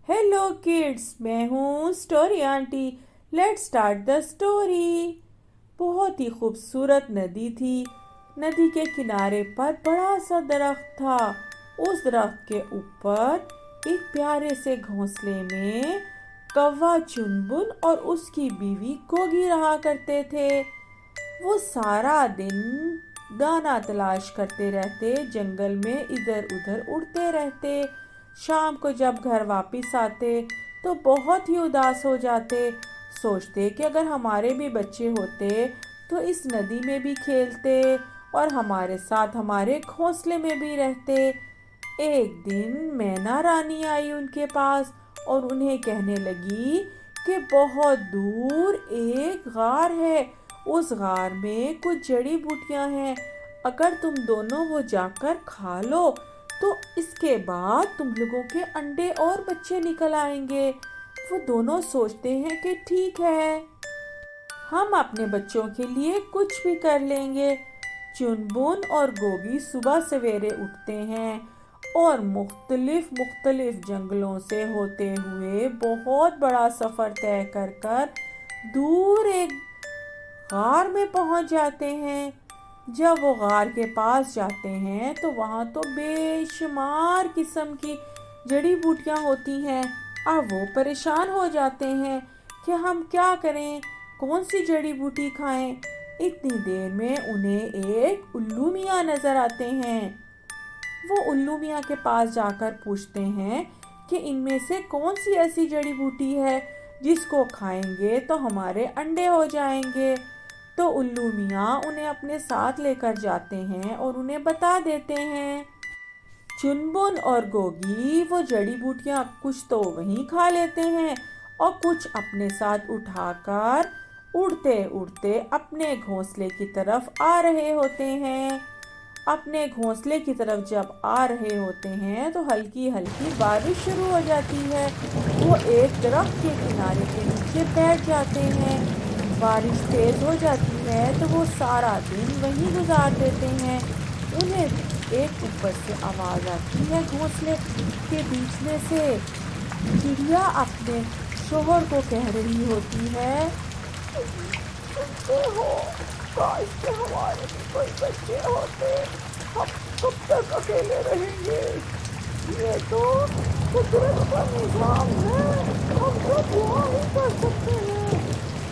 Hello kids, मैं हूँ story aunty. Let's start the story. बहुत ही खूबसूरत नदी थी। नदी के किनारे पर बड़ा सा दरख्त था। उस दरख्त के ऊपर एक प्यारे से घोंसले में कौवा चुनबुन और उसकी बीवी गोगी रहा करते थे। वो सारा दिन दाना तलाश करते रहते, जंगल में इधर उधर उड़ते रहते। शाम को जब घर वापस आते तो बहुत ही उदास हो जाते। सोचते कि अगर हमारे भी बच्चे होते तो इस नदी में भी खेलते और हमारे साथ हमारे घोंसले में भी रहते। एक दिन मैना रानी आई उनके पास और उन्हें कहने लगी कि बहुत दूर एक गार है। उस गार में कुछ जड़ी बूटियां हैं। अगर तुम दोनों वो जाकर खा लो तो इसके बाद तुम लोगों के अंडे और बच्चे निकल आएंगे। वो दोनों सोचते हैं कि ठीक है, हम अपने बच्चों के लिए कुछ भी कर लेंगे। चुनबुन और गोगी सुबह सवेरे उठते हैं और मुख्तलिफ मुख्तलिफ जंगलों से होते हुए बहुत बड़ा सफ़र तय कर दूर एक गार में पहुंच जाते हैं। जब वो गार के पास जाते हैं तो वहाँ तो बेशुमार किस्म की जड़ी बूटियाँ होती हैं। अब वो परेशान हो जाते हैं कि हम क्या करें, कौन सी जड़ी बूटी खाएं। इतनी देर में उन्हें एक उल्लू मियाँ नजर आते हैं। वो उल्लू मियाँ के पास जाकर पूछते हैं कि इनमें से कौन सी ऐसी जड़ी बूटी है जिसको खाएंगे तो हमारे अंडे हो जाएंगे। तो उल्लू मियाँ उन्हें अपने साथ लेकर जाते हैं और उन्हें बता देते हैं। चुनबुन और गोगी वो जड़ी बूटियाँ कुछ तो वहीं खा लेते हैं और कुछ अपने साथ उठाकर उड़ते उड़ते अपने घोंसले की तरफ आ रहे होते हैं। अपने घोंसले की तरफ जब आ रहे होते हैं तो हल्की हल्की बारिश शुरू हो जाती है। वो एक दरख्त के किनारे के नीचे बैठ जाते हैं। बारिश तेज हो जाती है तो वो सारा दिन वहीं गुजार देते हैं। उन्हें एक ऊपर से आवाज आती है घोंसले के बीच में से। चिड़िया अपने शोहर को कह रही होती है, हो काश के हमारे भी कोई बच्चे होते, हम कब तक अकेले रहेंगे। ये तो कुदरत का निजाम है, हम तो दुआ ही कर सकते हैं।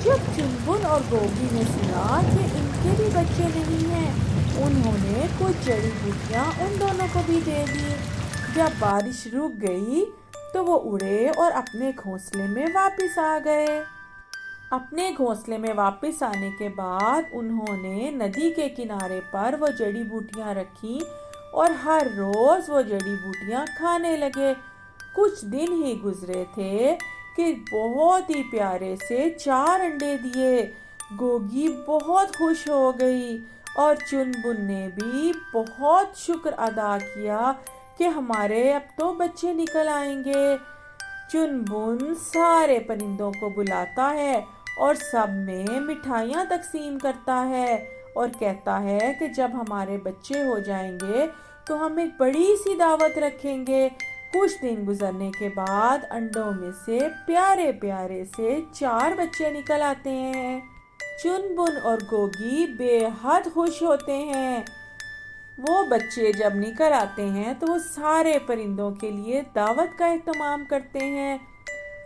जब चुनबुन और गोगी ने सुना कि इनके भी बच्चे नहीं हैं, उन्होंने कुछ जड़ी बूटियाँ उन दोनों को भी दे दी। जब बारिश रुक गई तो वो उड़े और अपने घोंसले में वापस आ गए। अपने घोंसले में वापस आने के बाद उन्होंने नदी के किनारे पर वो जड़ी बूटियां रखी और हर रोज वो जड़ी बूटियां खाने लगे। कुछ दिन ही गुजरे थे कि बहुत ही प्यारे से 4 अंडे दिए। गोगी बहुत खुश हो गई और चुनबुन ने भी बहुत शुक्र अदा किया कि हमारे अब तो बच्चे निकल आएंगे। चुनबुन सारे परिंदों को बुलाता है और सब में मिठाइयाँ तकसीम करता है और कहता है कि जब हमारे बच्चे हो जाएंगे तो हम एक बड़ी सी दावत रखेंगे। कुछ दिन गुजरने के बाद अंडों में से प्यारे प्यारे से 4 बच्चे निकल आते हैं। चुनबुन और गोगी बेहद खुश होते हैं। वो बच्चे जब निकल आते हैं तो वो सारे परिंदों के लिए दावत का एहतमाम करते हैं,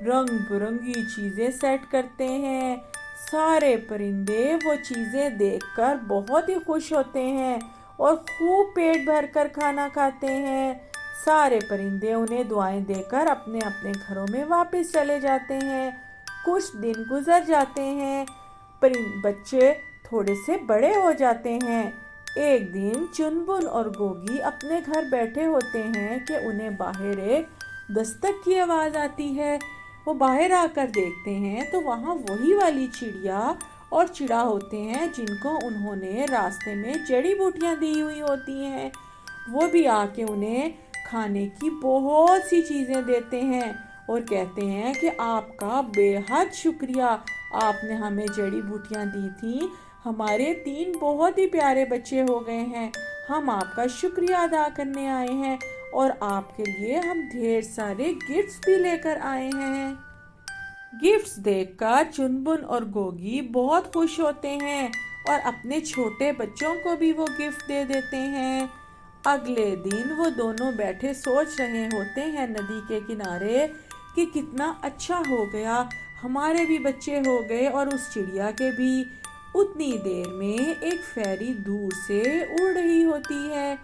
रंग बिरंगी चीज़ें सेट करते हैं। सारे परिंदे वो चीज़ें देखकर बहुत ही खुश होते हैं और खूब पेट भरकर खाना खाते हैं। सारे परिंदे उन्हें दुआएं देकर अपने अपने घरों में वापस चले जाते हैं। कुछ दिन गुजर जाते हैं, परिंद बच्चे थोड़े से बड़े हो जाते हैं। एक दिन चुनबुन और गोगी अपने घर बैठे होते हैं कि उन्हें बाहर एक दस्तक की आवाज़ आती है। वो बाहर आकर देखते हैं तो वहाँ वही वाली चिड़िया और चिड़ा होते हैं जिनको उन्होंने रास्ते में जड़ी बूटियाँ दी हुई होती हैं। वो भी आके उन्हें खाने की बहुत सी चीज़ें देते हैं और कहते हैं कि आपका बेहद शुक्रिया, आपने हमें जड़ी बूटियाँ दी थी, हमारे 3 बहुत ही प्यारे बच्चे हो गए हैं, हम आपका शुक्रिया अदा करने आए हैं اور آپ کے لیے ہم ڈھیر سارے گفٹس بھی لے کر آئے ہیں۔ گفٹس دیکھ کر چنبن اور گوگی بہت خوش ہوتے ہیں اور اپنے چھوٹے بچوں کو بھی وہ گفٹ دے دیتے ہیں۔ اگلے دن وہ دونوں بیٹھے سوچ رہے ہوتے ہیں ندی کے کنارے کہ کتنا اچھا ہو گیا، ہمارے بھی بچے ہو گئے اور اس چڑیا کے بھی۔ اتنی دیر میں ایک فیری دور سے اڑ رہی ہوتی ہے۔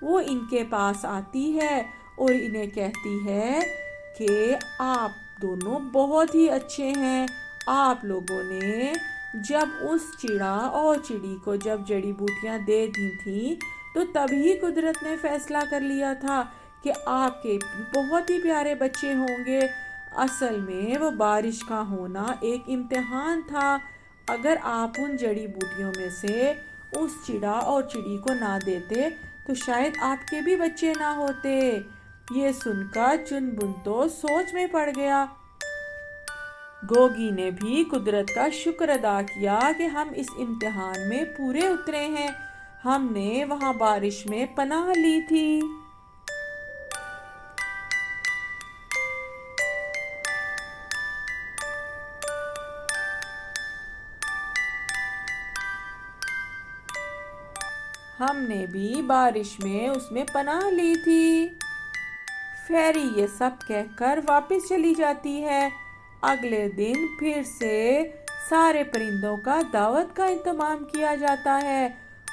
وہ ان کے پاس آتی ہے اور انہیں کہتی ہے کہ آپ دونوں بہت ہی اچھے ہیں، آپ لوگوں نے جب اس چڑا اور چڑی کو جب جڑی بوٹیاں دے دی تھیں تو تبھی قدرت نے فیصلہ کر لیا تھا کہ آپ کے بہت ہی پیارے بچے ہوں گے۔ اصل میں وہ بارش کا ہونا ایک امتحان تھا، اگر آپ ان جڑی بوٹیوں میں سے اس چڑا اور چڑی کو نہ دیتے تو شاید آپ کے بھی بچے نہ ہوتے۔ یہ سن کر چنبن تو سوچ میں پڑ گیا۔ گوگی نے بھی قدرت کا شکر ادا کیا کہ ہم اس امتحان میں پورے اترے ہیں، ہم نے وہاں بارش میں پناہ لی تھی۔ ہم نے بھی بارش میں اس میں پناہ لی تھی۔ فیری یہ سب کہہ کر واپس چلی جاتی ہے۔ اگلے دن پھر سے سارے پرندوں کا دعوت کا اہتمام کیا جاتا ہے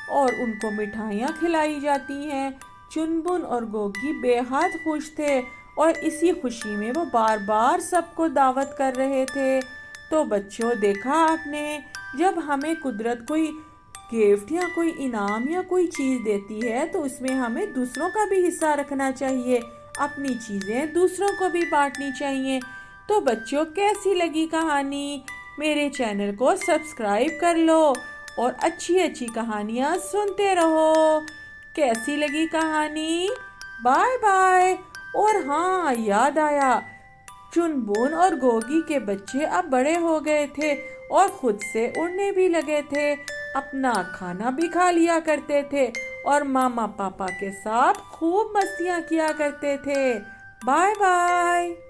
اور ان کو مٹھائیاں کھلائی جاتی ہیں۔ چنبن اور گوگی بے حد خوش تھے اور اسی خوشی میں وہ بار بار سب کو دعوت کر رہے تھے۔ تو بچوں، دیکھا آپ نے، جب ہمیں قدرت کوئی گفٹ یا کوئی انعام یا کوئی چیز دیتی ہے تو اس میں ہمیں دوسروں کا بھی حصہ رکھنا چاہیے، اپنی چیزیں دوسروں کو بھی بانٹنی چاہیے۔ تو بچوں، کیسی لگی کہانی؟ میرے چینل کو سبسکرائب کر لو اور اچھی اچھی کہانیاں سنتے رہو۔ کیسی لگی کہانی؟ Bye bye. اور ہاں، یاد آیا، چنبن اور گوگی کے بچے اب بڑے ہو گئے تھے اور خود سے اڑنے بھی لگے تھے، اپنا کھانا بھی کھا لیا کرتے تھے اور ماما پاپا کے ساتھ خوب مستیاں کیا کرتے تھے۔ Bye bye.